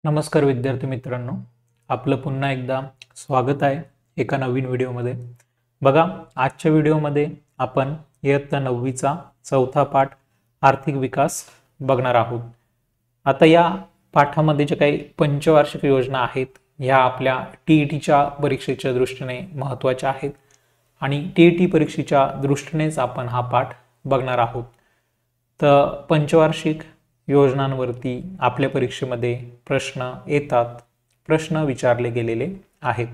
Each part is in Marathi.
नमस्कार विद्यार्थी मित्रांनो, आपलं पुन्हा एकदा स्वागत आहे एका नवीन व्हिडिओमध्ये। बघा, आजच्या व्हिडिओमध्ये आपण इयत्ता 9वीचा चौथा पाठ आर्थिक विकास बघणार आहोत। आता या पाठामध्ये जे काही पंचवार्षिक योजना आहेत ह्या आपल्या टीईटीच्या परीक्षेच्या दृष्टीने महत्त्वाच्या आहेत आणि टीईटी परीक्षेच्या दृष्टीनेच आपण हा पाठ बघणार आहोत। तर पंचवार्षिक योजनांवरती आपल्या परीक्षेमध्ये प्रश्न येतात, प्रश्न विचारले गेलेले आहेत।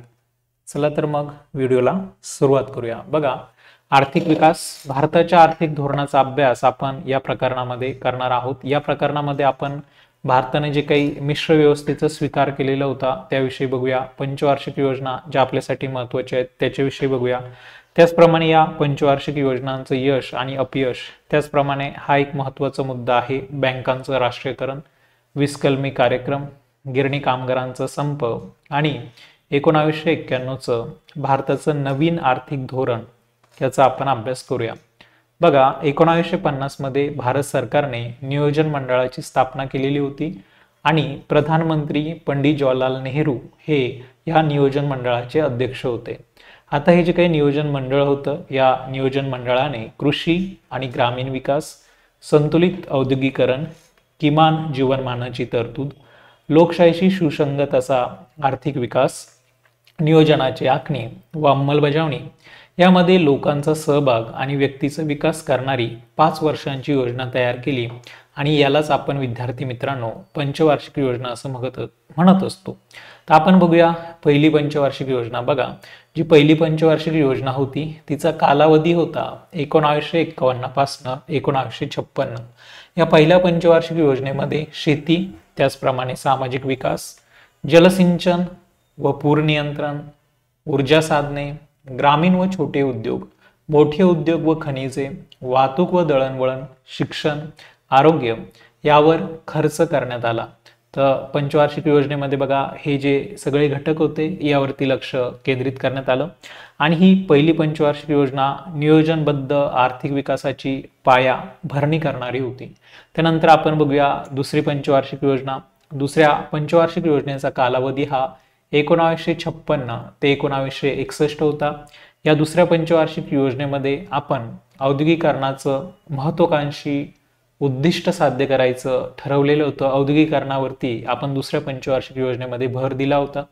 चला तर मग व्हिडिओला सुरुवात करूया। बघा, आर्थिक विकास भारताच्या आर्थिक धोरणाचा अभ्यास आपण या प्रकरणामध्ये करणार आहोत। या प्रकरणामध्ये आपण भारताने जे काही मिश्र व्यवस्थेचा स्वीकार केलेला होता त्याविषयी बघूया, पंचवार्षिक योजना ज्या आपल्यासाठी महत्त्वाच्या आहेत त्याच्याविषयी बघूया। त्याचप्रमाणे या पंचवार्षिक योजनांचं यश आणि अपयश, त्याचप्रमाणे हा एक महत्त्वाचा मुद्दा आहे बँकांचं राष्ट्रीयकरण, वीसकलमी कार्यक्रम, गिरणी कामगारांचा संप आणि 1991चं भारताचं नवीन आर्थिक धोरण याचा आपण अभ्यास करूया। बघा, 1950 मध्ये भारत सरकारने नियोजन मंडळाची स्थापना केलेली होती आणि प्रधानमंत्री पंडित जवाहरलाल नेहरू हे या नियोजन मंडळाचे अध्यक्ष होते। आता हे जे काही नियोजन मंडळ होतं या नियोजन मंडळाने कृषी आणि ग्रामीण विकास, संतुलित औद्योगिकरण, किमान जीवनमानाची तरतूद, लोकशाहीशी सुसंगत असा आर्थिक विकास, नियोजनाची आखणी व अंमलबजावणी यामध्ये लोकांचा सहभाग आणि व्यक्तीचा विकास करणारी 5 वर्षांची योजना तयार केली आणि यालाच आपण विद्यार्थी मित्रांनो पंचवार्षिक योजना असं म्हणत असतो। तर आपण बघूया पहिली पंचवार्षिक योजना। बघा, जी पहिली पंचवार्षिक योजना होती तिचा कालावधी होता 1951 पासून 1956। या पहिल्या पंचवार्षिक योजनेमध्ये शेती, त्याचप्रमाणे सामाजिक विकास, जलसिंचन व पूर नियंत्रण, ऊर्जा साधने, ग्रामीण व छोटे उद्योग, मोठे उद्योग व खनिजे, वाहतूक व दळणवळण, शिक्षण, आरोग्य यावर खर्च करण्यात आला। तर पंचवार्षिक योजनेमध्ये बघा हे जे सगळे घटक होते यावरती लक्ष केंद्रित करण्यात आलं आणि ही पहिली पंचवार्षिक योजना नियोजनबद्ध आर्थिक विकासाची पाया भरणी करणारी होती। त्यानंतर आपण बघूया दुसरी पंचवार्षिक योजना। दुसऱ्या पंचवार्षिक योजनेचा कालावधी हा 1956 ते 1961 होता। या दुसऱ्या पंचवार्षिक योजनेमध्ये आपण औद्योगिकरणाचं महत्त्वाकांक्षी उद्दिष्ट साध्य करायचं ठरवलेलं होतं। औद्योगिकरणावरती आपण दुसऱ्या पंचवार्षिक योजनेमध्ये भर दिला होता।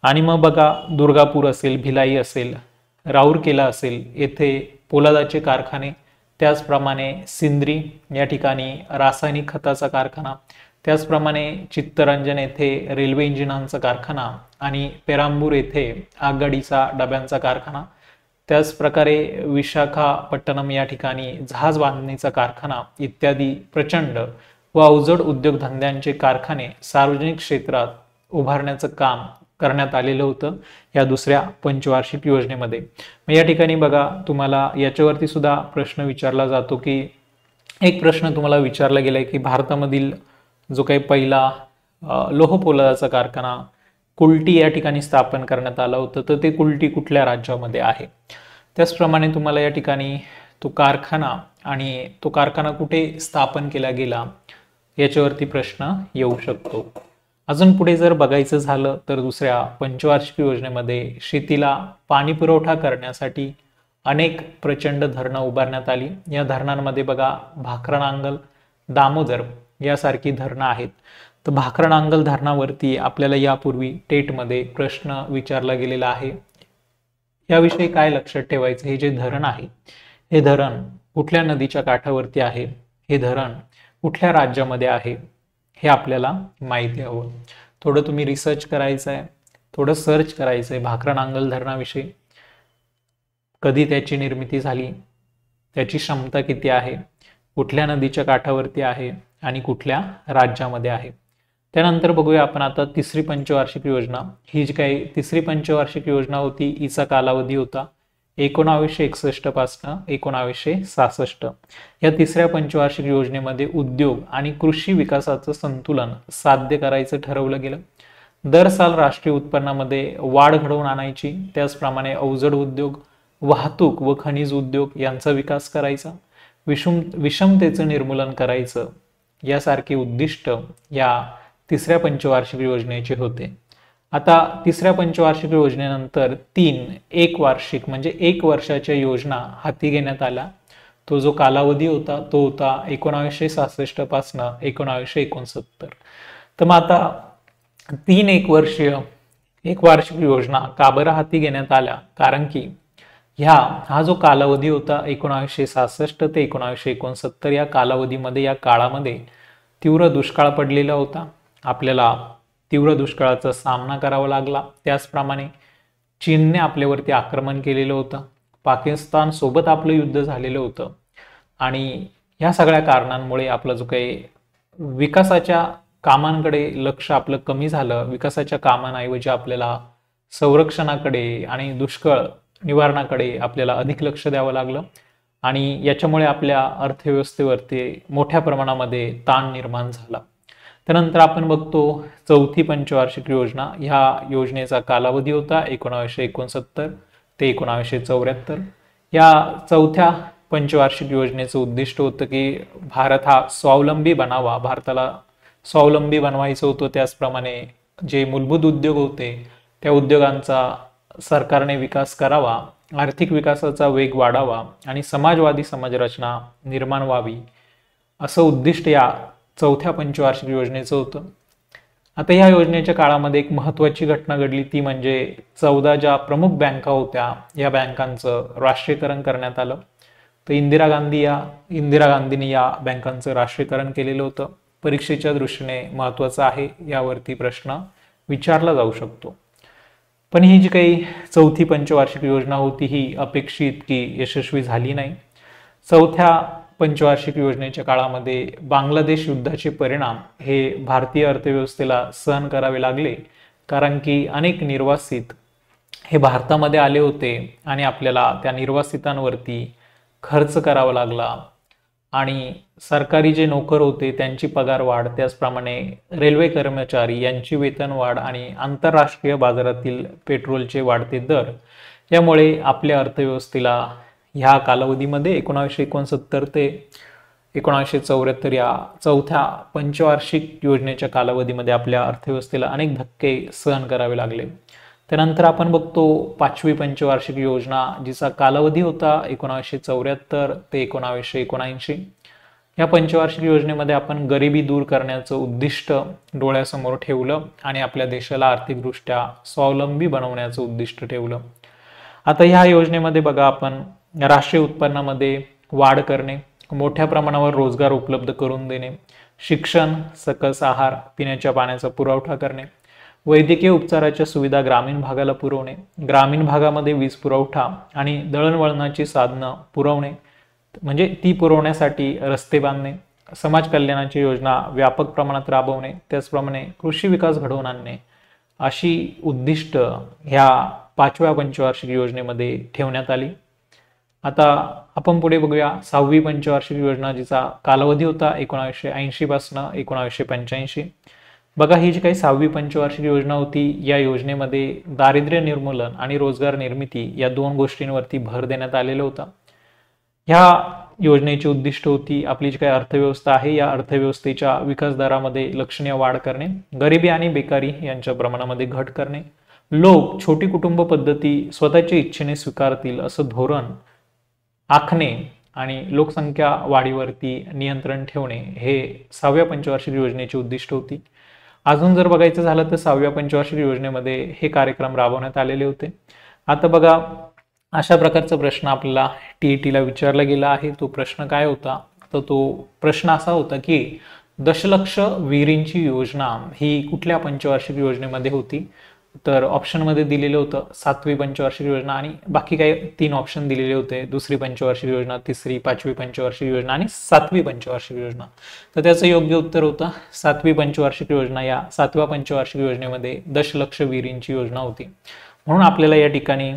आणि मग बघा, दुर्गापूर असेल, भिलाई असेल, राऊरकेला असेल येथे पोलादाचे कारखाने, त्याचप्रमाणे सिंद्री या ठिकाणी रासायनिक खताचा कारखाना, त्याचप्रमाणे चित्तरंजन येथे रेल्वे इंजिनांचा कारखाना आणि पेरांबूर येथे आगगाडीचा डब्यांचा कारखाना, त्याच प्रकारे विशाखापट्टणम या ठिकाणी जहाज बांधणीचा कारखाना इत्यादी प्रचंड व अवजड उद्योगधंद्यांचे कारखाने सार्वजनिक क्षेत्रात उभारण्याचं काम करण्यात आलेलं होतं या दुसऱ्या पंचवार्षिक योजनेमध्ये। या ठिकाणी बघा, तुम्हाला याच्यावरती सुद्धा प्रश्न विचारला जातो की एक प्रश्न तुम्हाला विचारला गेलाय की भारतामधील जो काही पहिला लोह पोलादाचा कारखाना कुल्टी या ठिकाणी स्थापन करण्यात आलं होतं, तर ते कुल्टी कुठल्या राज्यामध्ये आहे। त्याचप्रमाणे तुम्हाला या ठिकाणी तो कारखाना कुठे स्थापन केला गेला याच्यावरती प्रश्न येऊ शकतो। अजून पुढे जर बघायचं झालं तर दुसऱ्या पंचवार्षिक योजनेमध्ये शेतीला पाणी पुरवठा करण्यासाठी अनेक प्रचंड धरणं उभारण्यात आली। या धरणांमध्ये बघा भाकरनांगल, दामोदर यासारखी धरणं आहेत। तर भाकरनांगल धरणावरती आपल्याला यापूर्वी टेटमध्ये प्रश्न विचारला गेलेला आहे। याविषयी काय लक्षात ठेवायचं, हे जे धरण आहे हे धरण कुठल्या नदीच्या काठावरती आहे, हे धरण कुठल्या राज्यामध्ये आहे हे आपल्याला माहिती हवं। थोडं तुम्ही रिसर्च करायचं आहे, थोडं सर्च करायचं आहे भाकरनांगल धरणाविषयी, कधी त्याची निर्मिती झाली, त्याची क्षमता किती आहे, कुठल्या नदीच्या काठावरती आहे आणि कुठल्या राज्यामध्ये आहे। त्यानंतर बघूया आपण आता तिसरी पंचवार्षिक योजना। ही जी काही तिसरी पंचवार्षिक योजना होती हिचा कालावधी होता 1961 पासून 1966। या तिसऱ्या पंचवार्षिक योजनेमध्ये उद्योग आणि कृषी विकासाचं संतुलन साध्य करायचं ठरवलं गेलं। दर साल राष्ट्रीय उत्पन्नामध्ये वाढ घडवून आणायची, त्याचप्रमाणे अवजड उद्योग, वाहतूक व खनिज उद्योग यांचा विकास करायचा, विषमतेचं निर्मूलन करायचं यासारखी उद्दिष्ट या तिसऱ्या पंचवार्षिक योजनेचे होते. आता तिसऱ्या पंचवार्षिक योजनेनंतर 3 एक वार्षिक म्हणजे 1 वर्षाच्या योजना हाती घेण्यात आल्या. तो जो कालावधी होता तो होता 1966 पासून 1969. तर मग आता 3 एक वर्षीय 1 वार्षिक योजना का बरं हाती घेण्यात आल्या? कारण की हा जो कालावधी होता 1966 ते 1969 या कालावधीमध्ये, या काळामध्ये तीव्र दुष्काळ पडलेला होता. आपल्याला तीव्र दुष्काळाचा सामना करावा लागला. त्याचप्रमाणे चीनने आपल्यावरती आक्रमण केलेलं होतं. पाकिस्तान सोबत आपलं युद्ध झालेलं होतं. आणि या सगळ्या कारणांमुळे आपला जो काही विकासाच्या कामांकडे लक्ष आपलं कमी झालं. विकासाच्या कामांऐवजी आपल्याला संरक्षणाकडे आणि दुष्काळ निवारणाकडे आपल्याला अधिक लक्ष द्यावं लागलं. आणि याच्यामुळे आपल्या अर्थव्यवस्थेवरती मोठ्या प्रमाणामध्ये ताण निर्माण झाला. त्यानंतर आपण बघतो चौथी पंचवार्षिक योजना. ह्या योजनेचा कालावधी होता 1969 ते 1974. या चौथ्या पंचवार्षिक योजनेचं उद्दिष्ट होतं की भारत हा स्वावलंबी बनावा. भारताला स्वावलंबी बनवायचं होतं. त्याचप्रमाणे जे मूलभूत उद्योग होते त्या उद्योगांचा सरकारने विकास करावा, आर्थिक विकासाचा वेग वाढावा आणि समाजवादी समाजरचना निर्माण व्हावी, असं उद्दिष्ट या चौथ्या पंचवार्षिक योजनेचं होतं. आता या योजनेच्या काळामध्ये एक महत्त्वाची घटना घडली. ती म्हणजे 14 ज्या प्रमुख बँका होत्या या बँकांचं राष्ट्रीयकरण करण्यात आलं. तर इंदिरा गांधींनी या बँकांचं राष्ट्रीयकरण केलेलं होतं. परीक्षेच्या दृष्टीने महत्त्वाचं आहे, यावरती प्रश्न विचारला जाऊ शकतो. पण ही जी काही चौथी पंचवार्षिक योजना होती ही अपेक्षित की यशस्वी झाली नाही. चौथ्या पंचवार्षिक योजनेच्या काळामध्ये बांगलादेश युद्धाचे परिणाम हे भारतीय अर्थव्यवस्थेला सहन करावे लागले. कारण की अनेक निर्वासित हे भारतामध्ये आले होते आणि आपल्याला त्या निर्वासितांवरती खर्च करावा लागला. आणि सरकारी जे नोकर होते त्यांची पगारवाढ, त्याचप्रमाणे रेल्वे कर्मचारी यांची वेतनवाढ आणि आंतरराष्ट्रीय बाजारातील पेट्रोलचे वाढते दर, यामुळे आपल्या अर्थव्यवस्थेला ह्या कालावधीमध्ये 1969 ते 1974 या चौथ्या पंचवार्षिक योजनेच्या कालावधीमध्ये आपल्या अर्थव्यवस्थेला अनेक धक्के सहन करावे लागले. त्यानंतर आपण बघतो पाचवी पंचवार्षिक योजना, जिचा कालावधी होता 1974 ते 1979. या पंचवार्षिक योजनेमध्ये आपण गरिबी दूर करण्याचं उद्दिष्ट डोळ्यासमोर ठेवलं आणि आपल्या देशाला आर्थिकदृष्ट्या स्वावलंबी बनवण्याचं उद्दिष्ट ठेवलं. आता ह्या योजनेमध्ये बघा, आपण राष्ट्रीय उत्पन्नामध्ये वाढ करणे, मोठ्या प्रमाणावर रोजगार उपलब्ध करून देणे, शिक्षण, सकस आहार, पिण्याच्या पाण्याचा पुरवठा करणे, वैद्यकीय उपचाराच्या सुविधा ग्रामीण भागाला पुरवणे, ग्रामीण भागामध्ये वीज पुरवठा आणि दळणवळणाची साधनं पुरवणे, म्हणजे ती पुरवण्यासाठी रस्ते बांधणे, समाज कल्याणाची योजना व्यापक प्रमाणात राबवणे, त्याचप्रमाणे कृषी विकास घडवून आणणे, अशी उद्दिष्ट ह्या पाचव्या पंचवार्षिक योजनेमध्ये ठेवण्यात आली. आता आपण पुढे बघूया सहावी पंचवार्षिक योजना, जिचा कालावधी होता 1980 पासून 1985. बघा, ही जी काही सहावी पंचवार्षिक योजना होती, या योजनेमध्ये दारिद्र्य निर्मूलन आणि रोजगार निर्मिती या दोन गोष्टींवरती भर देण्यात आलेला होता. ह्या योजनेची उद्दिष्ट होती आपली जी काही अर्थव्यवस्था आहे या अर्थव्यवस्थेच्या विकास दरामध्ये लक्षणीय वाढ करणे, गरिबी आणि बेकारी यांच्या प्रमाणामध्ये घट करणे, लोक छोटी कुटुंब पद्धती स्वतःच्या इच्छेने स्वीकारतील असं धोरण आखणे आणि लोकसंख्या वाढीवरती नियंत्रण ठेवणे, हे सहाव्या पंचवार्षिक योजनेची उद्दिष्ट होती. अजून जर बघायचं झालं तर सहाव्या पंचवार्षिक योजनेमध्ये हे कार्यक्रम राबवण्यात आलेले होते. आता बघा, अशा प्रकारचा प्रश्न आपल्याला TETला विचारला गेला आहे. तो प्रश्न काय होता? तर तो प्रश्न असा होता की दशलक्ष विहिरींची योजना ही कुठल्या पंचवार्षिक योजनेमध्ये होती? तर ऑप्शनमध्ये दिलेलं होतं सातवी पंचवार्षिक योजना आणि बाकी काही 3 ऑप्शन दिलेले होते, दुसरी पंचवार्षिक योजना, तिसरी, पाचवी पंचवार्षिक योजना आणि सातवी पंचवार्षिक योजना. तर त्याचं योग्य उत्तर होतं सातवी पंचवार्षिक योजना. या सातव्या पंचवार्षिक योजनेमध्ये दशलक्ष विहिरींची योजना होती. म्हणून आपल्याला या ठिकाणी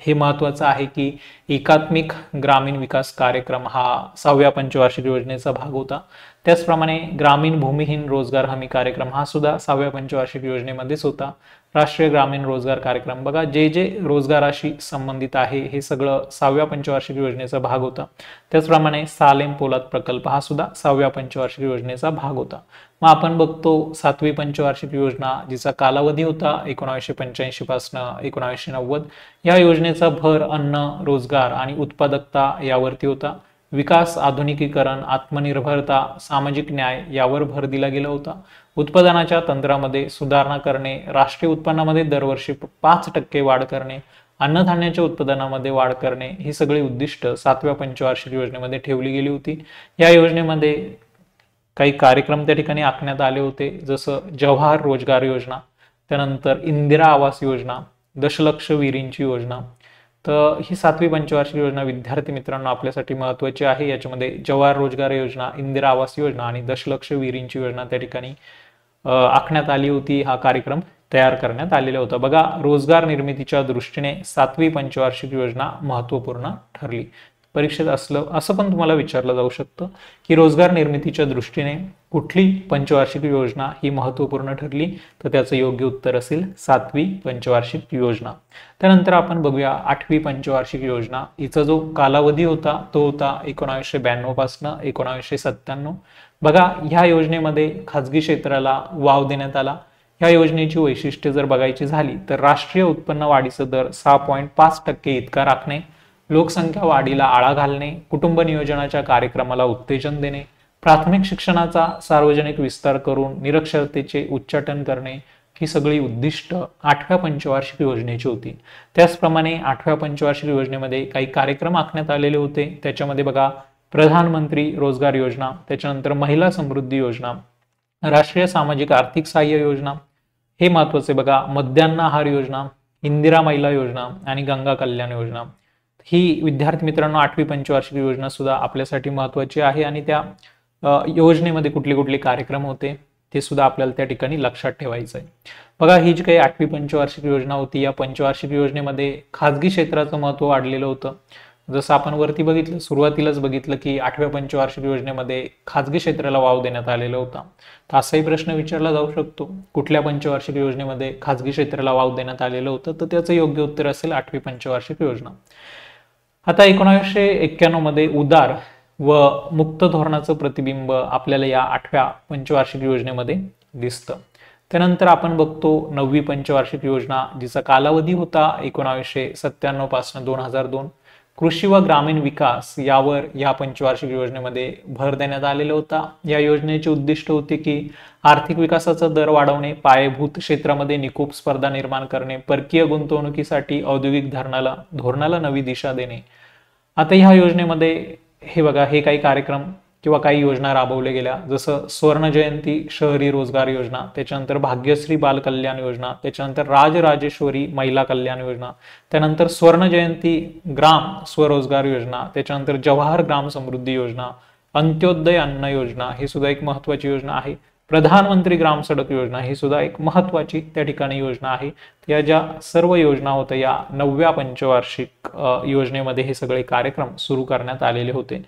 हे महत्त्वाचं आहे की एकात्मिक ग्रामीण विकास कार्यक्रम हा सहाव्या पंचवार्षिक योजनेचा भाग होता. त्याचप्रमाणे ग्रामीण भूमिहीन रोजगार हमी कार्यक्रम हा सुद्धा 6व्या पंचवार्षिक योजनेमध्येच होता. राष्ट्रीय ग्रामीण रोजगार कार्यक्रम बघा, जे जे रोजगाराशी संबंधित आहे हे सगळं 6व्या पंचवार्षिक योजनेचा भाग होता. त्याचप्रमाणे सालेम पोलाद प्रकल्प हा सुद्धा 6व्या पंचवार्षिक योजनेचा भाग होता. मग आपण बघतो 7वी पंचवार्षिक योजना, जिचा कालावधी होता 1985 पासून 1990. या योजनेचा भर अन्न, रोजगार आणि उत्पादकता यावरती होता. विकास, आधुनिकीकरण, आत्मनिर्भरता, सामाजिक न्याय यावर भर दिला गेला होता. उत्पादनाच्या तंत्रामध्ये सुधारणा करणे, राष्ट्रीय उत्पन्नामध्ये दरवर्षी 5% वाढ करणे, अन्नधान्याच्या उत्पादनामध्ये वाढ करणे ही सगळी उद्दिष्ट 7व्या पंचवार्षिक योजनेमध्ये ठेवली गेली होती. या योजनेमध्ये काही कार्यक्रम त्या ठिकाणी आखण्यात आले होते, जसं जवाहर रोजगार योजना, त्यानंतर इंदिरा आवास योजना, दशलक्ष विहिरींची योजना. तर ही 7वी पंचवार्षिक योजना विद्यार्थी मित्रांनो आपल्यासाठी महत्त्वाची आहे. याच्यामध्ये जवाहर रोजगार योजना, इंदिरा आवास योजना आणि दशलक्ष विहिरींची योजना त्या ठिकाणी आखण्यात आली होती. हा कार्यक्रम तयार करण्यात आलेला होता. बघा, रोजगार निर्मितीच्या दृष्टीने 7वी पंचवार्षिक योजना महत्त्वपूर्ण ठरली. परीक्षेत असं पण तुम्हाला विचारलं जाऊ शकतं की रोजगार निर्मितीच्या दृष्टीने कुठली पंचवार्षिक योजना ही महत्त्वपूर्ण ठरली, तर त्याचं योग्य उत्तर असेल 7वी पंचवार्षिक योजना. त्यानंतर आपण बघूया 8वी पंचवार्षिक योजना. हिचा जो कालावधी होता तो होता 1992 पासून 1997. बघा, ह्या योजनेमध्ये खाजगी क्षेत्राला वाव देण्यात आला. ह्या योजनेची वैशिष्ट्ये जर बघायची झाली तर राष्ट्रीय उत्पन्न वाढीचा दर 6.5% इतका राखणे, लोकसंख्या वाढीला आळा घालणे, कुटुंब नियोजनाच्या कार्यक्रमाला उत्तेजन देणे, प्राथमिक शिक्षणाचा सार्वजनिक विस्तार करून निरक्षरतेचे उच्चाटन करणे ही सगळी उद्दिष्ट 8व्या पंचवार्षिक योजनेची होती. त्याचप्रमाणे 8व्या पंचवार्षिक योजनेमध्ये काही कार्यक्रम आखण्यात आलेले होते. त्याच्यामध्ये बघा, प्रधानमंत्री रोजगार योजना, त्याच्यानंतर महिला समृद्धी योजना, राष्ट्रीय सामाजिक आर्थिक सहाय्य योजना, हे महत्वाचे बघा, मध्यान्ह आहार योजना, इंदिरा महिला योजना आणि गंगा कल्याण योजना. ही विद्यार्थी मित्रांनो 8वी पंचवार्षिक योजना सुद्धा आपल्यासाठी महत्वाची आहे आणि त्या योजनेमध्ये कुठले कुठले कार्यक्रम होते ते सुद्धा आपल्याला त्या ठिकाणी लक्षात ठेवायचं आहे. बघा, ही जी काही 8वी पंचवार्षिक योजना होती, या पंचवार्षिक योजनेमध्ये खाजगी क्षेत्राचं महत्व वाढलेलं होतं. जसं आपण वरती बघितलं, सुरुवातीलाच बघितलं की 8व्या पंचवार्षिक योजनेमध्ये खाजगी क्षेत्राला वाव देण्यात आलेला होता. तर असाही प्रश्न विचारला जाऊ शकतो, कुठल्या पंचवार्षिक योजनेमध्ये खाजगी क्षेत्राला वाव देण्यात आलेलं होतं, तर त्याचं योग्य उत्तर असेल 8वी पंचवार्षिक योजना. आता 1991 मध्ये उदार व मुक्त धोरणाचं प्रतिबिंब आपल्याला या 8व्या पंचवार्षिक योजनेमध्ये दिसतं. त्यानंतर आपण बघतो 9वी पंचवार्षिक योजना, जिचा कालावधी होता 1997 पासून 2002. कृषी व ग्रामीण विकास यावर या पंचवार्षिक योजनेमध्ये भर देण्यात आलेला होता. या योजनेचे उद्दिष्ट होते की आर्थिक विकासाचा दर वाढवणे, पायाभूत क्षेत्रामध्ये निकोप स्पर्धा निर्माण करणे, परकीय गुंतवणुकीसाठी औद्योगिक धोरणाला नवी दिशा देणे. आता ह्या योजनेमध्ये हे बघा, हे काही कार्यक्रम किंवा काही योजना राबवल्या गेल्या, जसं स्वर्ण जयंती शहरी रोजगार योजना, त्याच्यानंतर भाग्यश्री बाल कल्याण योजना, त्याच्यानंतर राजराजेश्वरी महिला कल्याण योजना, त्यानंतर स्वर्ण जयंती ग्राम स्वरोजगार योजना, त्याच्यानंतर जवाहर ग्राम समृद्धी योजना, अंत्योदय अन्न योजना ही सुद्धा एक महत्वाची योजना आहे. प्रधानमंत्री ग्राम सडक योजना ही सुद्धा एक महत्वाची त्या ठिकाणी योजना आहे. या ज्या सर्व योजना होत्या या 9व्या पंचवार्षिक योजनेमध्ये हे सगळे कार्यक्रम सुरू करण्यात आलेले होते.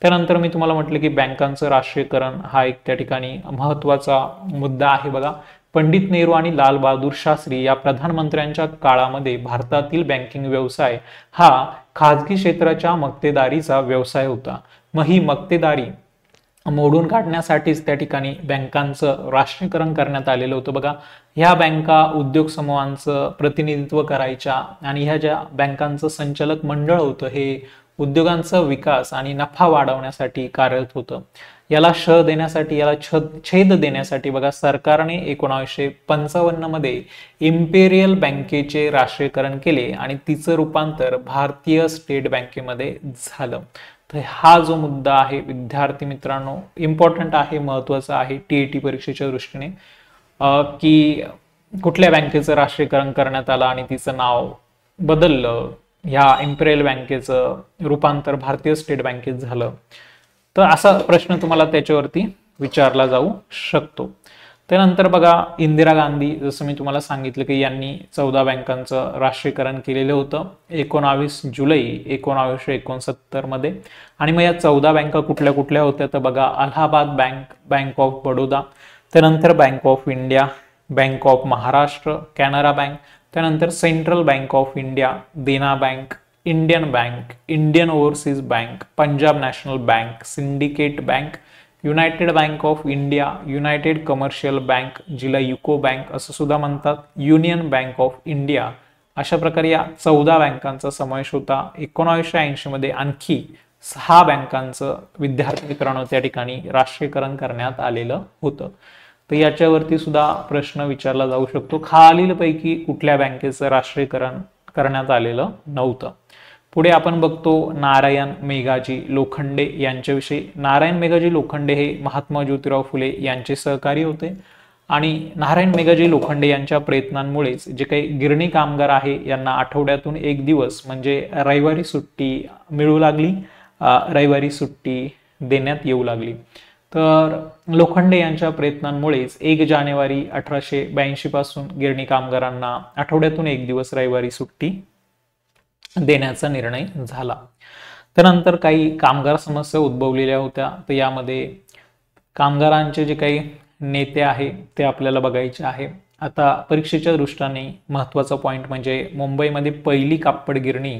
त्यानंतर मी तुम्हाला म्हटलं की बँकांचं राष्ट्रीयकरण हा एक त्या ठिकाणी महत्वाचा मुद्दा आहे. बघा, पंडित नेहरू आणि लाल बहादूर शास्त्री या प्रधानमंत्र्यांच्या काळामध्ये भारतातील बँकिंग व्यवसाय हा खाजगी क्षेत्राच्या मक्तेदारीचा व्यवसाय होता. मग ही मक्तेदारी मोडून काढण्यासाठीच त्या ठिकाणी बँकांचं राष्ट्रीयकरण करण्यात आलेलं होतं. बघा, ह्या बँका उद्योग समूहांचं प्रतिनिधित्व करायच्या आणि ह्या ज्या बँकांचं संचालक मंडळ होतं हे उद्योगांचा विकास आणि नफा वाढवण्यासाठी कार्यरत होतं. याला छेद देण्यासाठी बघा, सरकारने 1955 मध्ये इम्पेरियल बँकेचे राष्ट्रीयकरण केले आणि तिचं रूपांतर भारतीय स्टेट बँकेमध्ये झालं. तर हा जो मुद्दा आहे विद्यार्थी मित्रांनो इम्पॉर्टंट आहे, महत्वाचा आहे TET परीक्षेच्या दृष्टीने, की कुठल्या बँकेचं राष्ट्रीयकरण करण्यात आलं आणि तिचं नाव बदललं, ह्या इम्पेरियल बँकेचं रूपांतर भारतीय स्टेट बँकेत झालं. तर असा प्रश्न तुम्हाला त्याच्यावरती विचारला जाऊ शकतो. त्यानंतर बघा इंदिरा गांधी, जसं मी तुम्हाला सांगितलं की यांनी 14 बँकांचं राष्ट्रीयकरण केलेलं होतं 19 जुलै 1969 मध्ये. आणि मग या 14 बँका कुठल्या कुठल्या होत्या तर बघा Allahabad bank, bank of Baroda, त्यानंतर bank of India, bank of Maharashtra, Canara bank, त्यानंतर central bank of India, Dena bank, Indian bank, Indian overseas bank, Punjab national bank, syndicate bank, united bank of India, united commercial bank, जिला युको बँक असं सुद्धा म्हणतात, युनियन बँक ऑफ इंडिया. अशा प्रकारे या 14 बँकांचा समावेश होता. 1980 मध्ये आणखी 6 बँकांचं विद्यार्थीकरण त्या ठिकाणी राष्ट्रीयकरण करण्यात आलेलं होतं. तर याच्यावरती सुद्धा प्रश्न विचारला जाऊ शकतो, खालीलपैकी कुठल्या बँकेचं राष्ट्रीयकरण करण्यात आलेलं नव्हतं. पुढे आपण बघतो नारायण मेघाजी लोखंडे यांच्याविषयी. नारायण मेघाजी लोखंडे हे महात्मा ज्योतिराव फुले यांचे सहकारी होते आणि नारायण मेघाजी लोखंडे यांच्या प्रयत्नांमुळेच जे काही गिरणी कामगार आहे यांना आठवड्यातून एक दिवस म्हणजे रविवारी सुट्टी मिळू लागली, रविवारी सुट्टी देण्यात येऊ लागली. तर लोखंडे यांच्या प्रयत्नांमुळेच 1 जानेवारी 1882 पासून गिरणी कामगारांना आठवड्यातून एक दिवस रविवारी सुट्टी देण्याचा निर्णय झाला. त्यानंतर काही कामगार समस्या उद्भवलेल्या होत्या. तर यामध्ये कामगारांचे जे काही नेते आहे ते आपल्याला बघायचे आहे. आता परीक्षेच्या दृष्टीने महत्वाचा पॉइंट म्हणजे मुंबईमध्ये पहिली कापड गिरणी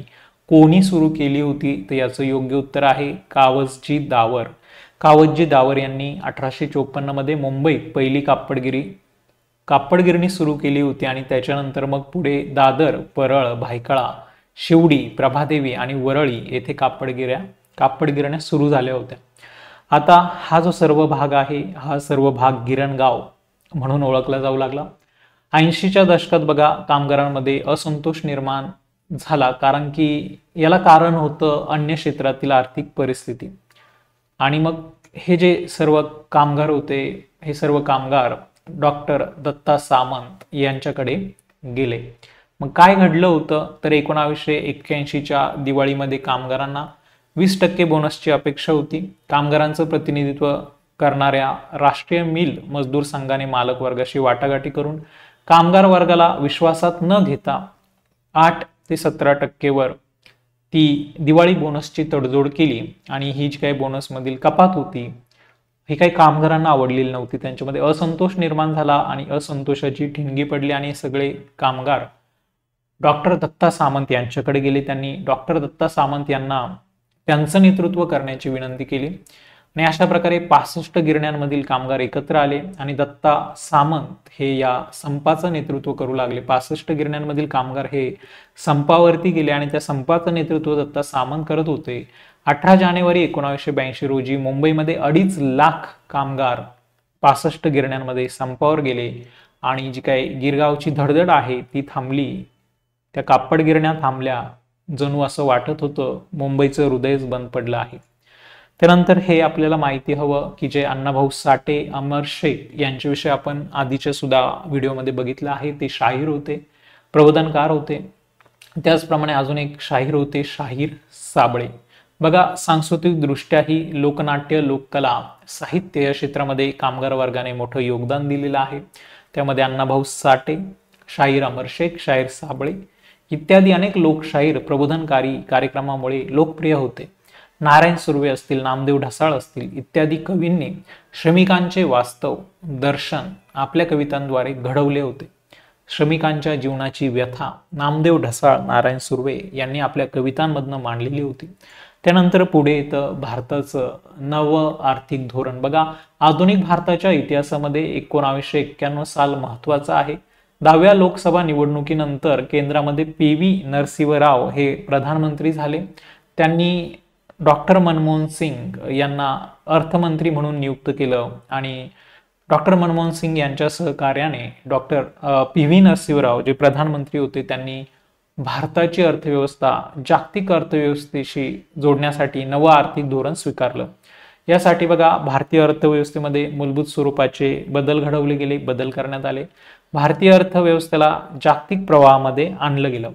कोणी सुरू केली होती, तर याचं योग्य उत्तर आहे कावसजी दावर. कावसजी दावर यांनी 1854 मध्ये मुंबईत पहिली कापड गिरणी सुरू केली होती आणि त्याच्यानंतर मग पुढे दादर, परळ, भायखळा, शिवडी, प्रभादेवी आणि वरळी येथे कापड गिरण्या सुरू झाल्या होत्या. आता हा जो सर्व भाग आहे हा सर्व भाग गिरणगाव म्हणून ओळखला जाऊ लागला. 80च्या दशकात बघा कामगारांमध्ये असंतोष निर्माण झाला, कारण की याला कारण होतं अन्य क्षेत्रातील आर्थिक परिस्थिती. आणि मग हे जे सर्व कामगार होते हे सर्व कामगार डॉक्टर दत्ता सामंत यांच्याकडे गेले. मग काय घडलं होतं तर 1981च्या दिवाळीमध्ये कामगारांना 20% बोनसची अपेक्षा होती. कामगारांचं प्रतिनिधित्व करणाऱ्या राष्ट्रीय मिल मजदूर संघाने मालक वर्गाशी वाटाघाटी करून कामगार वर्गाला विश्वासात न घेता 8 ते 17% वर ती दिवाळी बोनसची तडजोड केली आणि ही जी काही बोनस मधील कपात होती ही काही कामगारांना आवडलेली नव्हती. त्यांच्यामध्ये असंतोष निर्माण झाला आणि असंतोषाची ठिणगी पडली आणि सगळे कामगार डॉक्टर दत्ता सामंत यांच्याकडे गेले. त्यांनी डॉक्टर दत्ता सामंत यांना त्यांचं नेतृत्व करण्याची विनंती केली आणि अशा प्रकारे 65 गिरण्यांमधील कामगार एकत्र आले आणि दत्ता सामंत हे या संपाचं नेतृत्व करू लागले. 65 गिरण्यांमधील कामगार हे संपावरती गेले आणि त्या संपाचं नेतृत्व दत्ता सामंत करत होते. 18 जानेवारी 1982 रोजी मुंबईमध्ये 2.5 लाख कामगार 65 गिरण्यांमध्ये संपावर गेले आणि जी काही गिरगावची धडधड आहे ती थांबली. त्या कापड गिरण्या थांबल्या. जणू असं वाटत होतं मुंबईचं हृदयच बंद पडलं आहे. त्यानंतर हे आपल्याला माहिती हवं की जे अण्णाभाऊ साठे, अमर शेख यांच्याविषयी आपण आधीच्या सुद्धा व्हिडिओमध्ये बघितलं आहे. ते शाहीर होते, प्रबोधनकार होते. त्याचप्रमाणे अजून एक शाहीर होते, शाहीर साबळे. बघा सांस्कृतिक दृष्ट्याही लोकनाट्य, लोककला, साहित्य या क्षेत्रामध्ये कामगार वर्गाने मोठं योगदान दिलेलं आहे. त्यामध्ये अण्णाभाऊ साठे, शाहीर अमर शेख, शाहीर साबळे इत्यादी अनेक लोकशाहीर प्रबोधनकारी कार्यक्रमामुळे लोकप्रिय होते. नारायण सुर्वे असतील, नामदेव ढसाळ असतील इत्यादी कवींनी श्रमिकांचे वास्तव, दर्शन आपल्या कवितांद्वारे घडवले होते. श्रमिकांच्या जीवनाची व्यथा नामदेव ढसाळ, नारायण सुर्वे यांनी आपल्या कवितांमधनं मांडलेली होती. त्यानंतर पुढे येतं भारताचं नवं आर्थिक धोरण. बघा आधुनिक भारताच्या इतिहासामध्ये 1991 साल महत्वाचा आहे. 10व्या लोकसभा निवडणुकीनंतर केंद्रामध्ये PV नरसिंह राव हे प्रधानमंत्री झाले. त्यांनी डॉक्टर मनमोहन सिंग यांना अर्थमंत्री म्हणून नियुक्त केलं आणि डॉक्टर मनमोहन सिंग यांच्या सहकार्याने डॉक्टर PV नरसिंह राव जे प्रधानमंत्री होते त्यांनी भारताची अर्थव्यवस्था जागतिक अर्थव्यवस्थेशी जोडण्यासाठी नवं आर्थिक धोरण स्वीकारलं. यासाठी बघा भारतीय अर्थव्यवस्थेमध्ये मूलभूत स्वरूपाचे बदल घडवले गेले, बदल करण्यात आले. भारतीय अर्थव्यवस्थेला जागतिक प्रवाहामध्ये आणलं गेलं.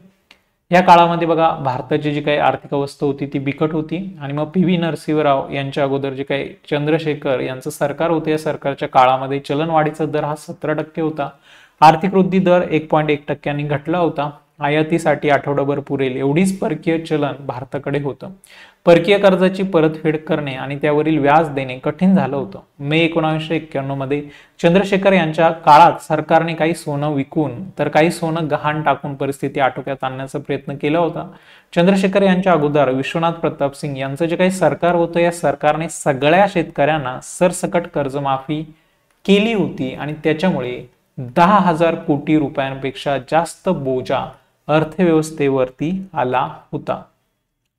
या काळामध्ये बघा भारताची जी काही आर्थिक अवस्था होती ती बिकट होती आणि मग PV नरसिंहराव यांच्या अगोदर जे काही चंद्रशेखर यांचं सरकार होतं या सरकारच्या काळामध्ये चलनवाढीचा दर हा 17% होता. आर्थिक वृद्धी दर 1.1% घटला होता. आयातीसाठी आठवडाभर पुरेल एवढीच परकीय चलन भारताकडे होतं. परकीय कर्जाची परतफेड करणे आणि त्यावरील व्याज देणे कठीण झालं होतं. मे 1991 मध्ये चंद्रशेखर यांच्या काळात सरकारने काही सोनं विकून तर काही सोनं गहाण टाकून परिस्थिती आटोक्यात आणण्याचा प्रयत्न केला होता. चंद्रशेखर यांच्या अगोदर विश्वनाथ प्रताप सिंग यांचं जे काही सरकार होतं या सरकारने सगळ्या शेतकऱ्यांना सरसकट कर्जमाफी केली होती आणि त्याच्यामुळे 10,000 कोटी रुपयांपेक्षा जास्त बोजा अर्थव्यवस्थेवरती आला होता.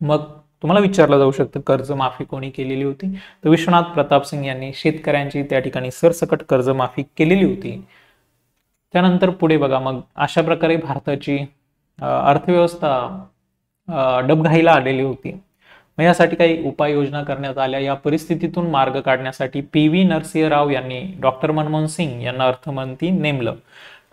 मग तुम्हाला विचारलं जाऊ शकतं कर्जमाफी कोणी केलेली होती, तर विश्वनाथ प्रताप सिंग यांनी शेतकऱ्यांची त्या ठिकाणी सरसकट कर्जमाफी केलेली होती. त्यानंतर पुढे बघा, मग अशा प्रकारे भारताची अर्थव्यवस्था डबघाईला आलेली होती. मग यासाठी काही उपाययोजना करण्यात आल्या. या परिस्थितीतून मार्ग काढण्यासाठी PV नरसिंहराव यांनी डॉक्टर मनमोहन सिंग यांना अर्थमंत्री नेमलं.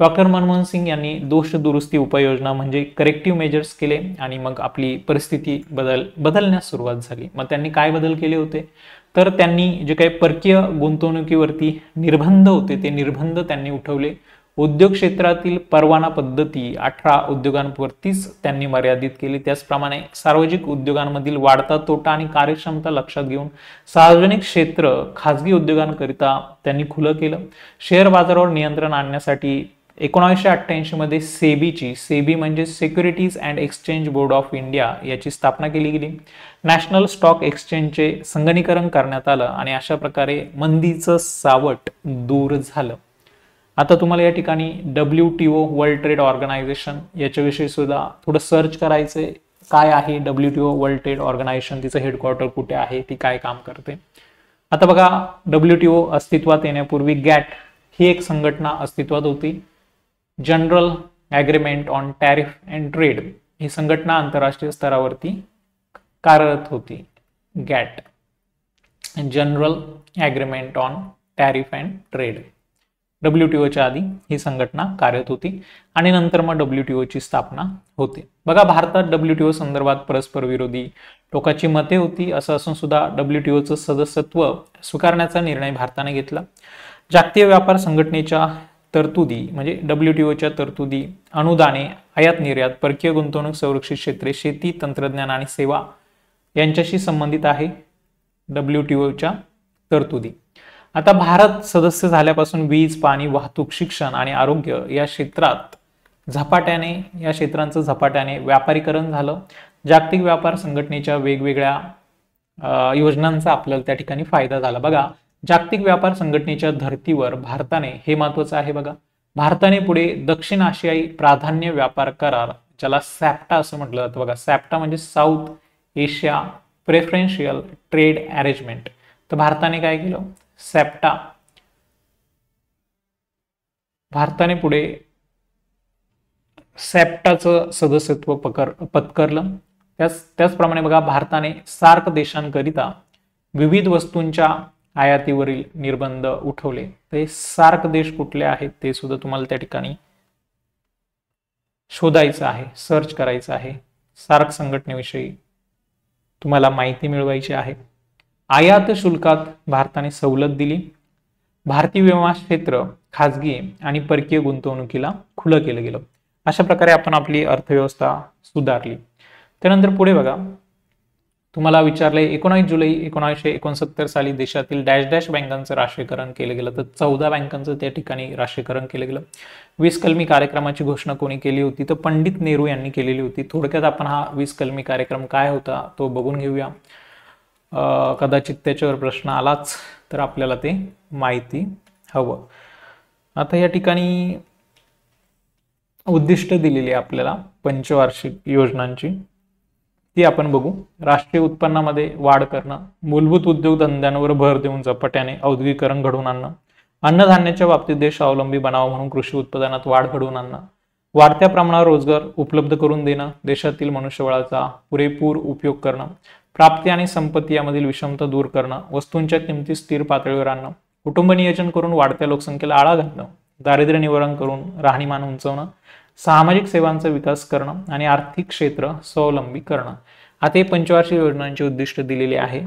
डॉक्टर मनमोहन सिंग यांनी दोष दुरुस्ती उपाययोजना म्हणजे करेक्टिव्ह मेजर्स केले आणि मग आपली परिस्थिती बदलण्यास सुरुवात झाली. मग त्यांनी काय बदल केले होते, तर त्यांनी जे काही परकीय गुंतवणुकीवरती निर्बंध होते ते निर्बंध त्यांनी उठवले. उद्योग क्षेत्रातील परवाना पद्धती 18 उद्योगांवरतीच त्यांनी मर्यादित केली. त्याचप्रमाणे सार्वजनिक उद्योगांमधील वाढता तोटा आणि कार्यक्षमता लक्षात घेऊन सार्वजनिक क्षेत्र खाजगी उद्योगांकरिता त्यांनी खुलं केलं. शेअर बाजारावर नियंत्रण आणण्यासाठी 1988 मध्ये सेबी म्हणजे securities and exchange board of India याची स्थापना केली गेली. नॅशनल स्टॉक एक्सचेंजचे संगणकीकरण करण्यात आलं आणि अशा प्रकारे मंदीचं सावट दूर झालं. आता तुम्हाला या ठिकाणी WTO वर्ल्ड ट्रेड ऑर्गनायझेशन याच्याविषयी सुद्धा थोडं सर्च करायचंय. काय आहे WTO वर्ल्ड ट्रेड ऑर्गनायझेशन, तिचं हेडक्वार्टर कुठे आहे, ती काय काम करते. आता बघा, WTO अस्तित्वात येण्यापूर्वी गॅट ही एक संघटना अस्तित्वात होती. General agreement on tariff and trade ही संघटना आंतरराष्ट्रीय स्तरावरती कार्यरत होती. GATT, general agreement on tariff and trade, WTOच्या आधी ही संघटना कार्यरत होती आणि नंतर मग WTOची स्थापना होते. बघा, भारतात WTO संदर्भात परस्पर विरोधी टोकाची मते होती. असं असून सुद्धा WTOचं सदस्यत्व स्वीकारण्याचा निर्णय भारताने घेतला. जागतिक व्यापार संघटनेच्या तरतुदी म्हणजे WTOच्या तरतुदी, अनुदाने, आयात निर्यात, परकीय गुंतवणूक, संरक्षित क्षेत्रे, शेती, तंत्रज्ञान आणि सेवा यांच्याशी संबंधित आहे WTOच्या तरतुदी. आता भारत सदस्य झाल्यापासून वीज, पाणी, वाहतूक, शिक्षण आणि आरोग्य या क्षेत्रांचं झपाट्याने व्यापारीकरण झालं. जागतिक व्यापार संघटनेच्या वेगवेगळ्या योजनांचा आपल्याला त्या ठिकाणी फायदा झाला. बघा, जागतिक व्यापार संघटनेच्या धर्तीवर भारताने, हे महत्वाचं आहे बघा, भारताने पुढे दक्षिण आशियाई प्राधान्य व्यापार करार, ज्याला सॅप्टा असं म्हटलं जातं. बघा, सॅप्टा म्हणजे south Asia preferential trade arrangement. तर भारताने काय केलं, सॅप्टा, भारताने पुढे सॅप्टाचं सदस्यत्व पत्करलं. त्याचप्रमाणे बघा, भारताने सार्क देशांकरिता विविध वस्तूंच्या आयातीवरील निर्बंध उठवले. तर हे सार्क देश कुठले आहेत ते सुद्धा तुम्हाला त्या ठिकाणी शोधायचं आहे, सर्च करायचं आहे. सार्क संघटनेविषयी तुम्हाला माहिती मिळवायची आहे. आयात शुल्कात भारताने सवलत दिली. भारतीय विमा क्षेत्र खाजगी आणि परकीय गुंतवणुकीला खुलं केलं गेलं. अशा प्रकारे आपण आपली अर्थव्यवस्था सुधारली. त्यानंतर पुढे बघा, तुम्हाला विचारलंय 19 जुलै 1969 साली देशातील डॅश डॅश बँकांचं राष्ट्रीयकरण केलं गेलं. तर 14 बँकांचं त्या ठिकाणी राष्ट्रीयकरण केलं गेलं. 20 कलमी कार्यक्रमाची घोषणा कोणी केली होती, तर पंडित नेहरू यांनी केलेली होती. थोडक्यात आपण हा 20 कलमी कार्यक्रम काय होता तो बघून घेऊया. कदाचित त्याच्यावर प्रश्न आलाच तर आपल्याला ते माहिती हवं. आता या ठिकाणी उद्दिष्ट दिलेली आहे आपल्याला पंचवार्षिक योजनांची, ती आपण बघू. राष्ट्रीय उत्पन्नामध्ये वाढ करणं, मूलभूत उद्योगधंद्यांवर भर देऊन झपाट्याने औद्योगिकरण घडवून आणणं, अन्नधान्याच्या बाबतीत देश स्वावलंबी बनावा म्हणून कृषी उत्पादनात वाढ घडवून आणणं, वाढत्या प्रमाणावर रोजगार उपलब्ध करून देणं, देशातील मनुष्यबळाचा पुरेपूर उपयोग करणं, प्राप्ती आणि संपत्ती यामधील विषमता दूर करणं, वस्तूंच्या किमती स्थिर पातळीवर आणणं, कुटुंब नियोजन करून वाढत्या लोकसंख्येला आळा घालणं, दारिद्र्य निवारण करून राहणीमान उंचवणं, सामाजिक सेवांचा विकास करणं आणि आर्थिक क्षेत्र स्वावलंबी करणं. आता हे पंचवार्षिक योजनांचे उद्दिष्ट दिलेले आहे.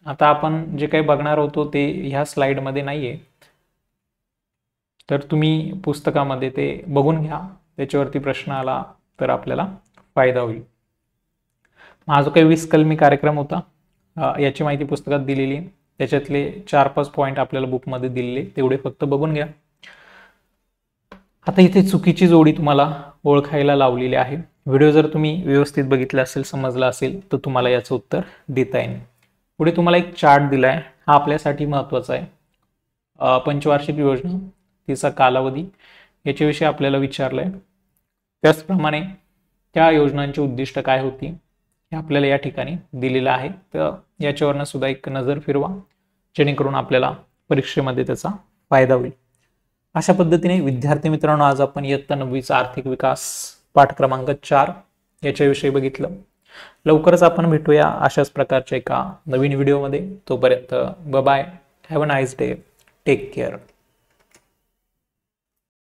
आता आपण जे काही बघणार होतो ते ह्या स्लाइडमध्ये नाहीये, तर तुम्ही पुस्तकामध्ये ते बघून घ्या. त्याच्यावरती प्रश्न आला तर आपल्याला फायदा होईल. हा जो काही 20 कलमी कार्यक्रम होता याची माहिती पुस्तकात दिलेली आहे. त्याच्यातले 4-5 पॉईंट आपल्याला बुकमध्ये दिलेले, तेवढे फक्त बघून घ्या. आता इथे चुकीची जोडी तुम्हाला ओळखायला लावलेली आहे. व्हिडिओ जर तुम्ही व्यवस्थित बघितला असेल, समजला असेल, तर तुम्हाला याचं उत्तर देता येईल. पुढे तुम्हाला एक चार्ट दिलाय, हा आपल्यासाठी महत्त्वाचा आहे. पंचवार्षिक योजना, तिचा कालावधी याच्याविषयी आपल्याला विचारलंय. त्याचप्रमाणे त्या योजनांची उद्दिष्ट काय होती हे आपल्याला या ठिकाणी दिलेलं आहे. तर याच्यावरनं सुद्धा एक नजर फिरवा, जेणेकरून आपल्याला परीक्षेमध्ये त्याचा फायदा होईल. अशा पद्धतीने विद्यार्थी मित्रांनो, आज आपण इयत्ता 9वीचा आर्थिक विकास पाठ क्रमांक 4 याच्याविषयी बघितलं. लवकरच आपण भेटूया अशाच प्रकारच्या एका नवीन व्हिडिओमध्ये. तोपर्यंत bye bye, have a nice day, take care.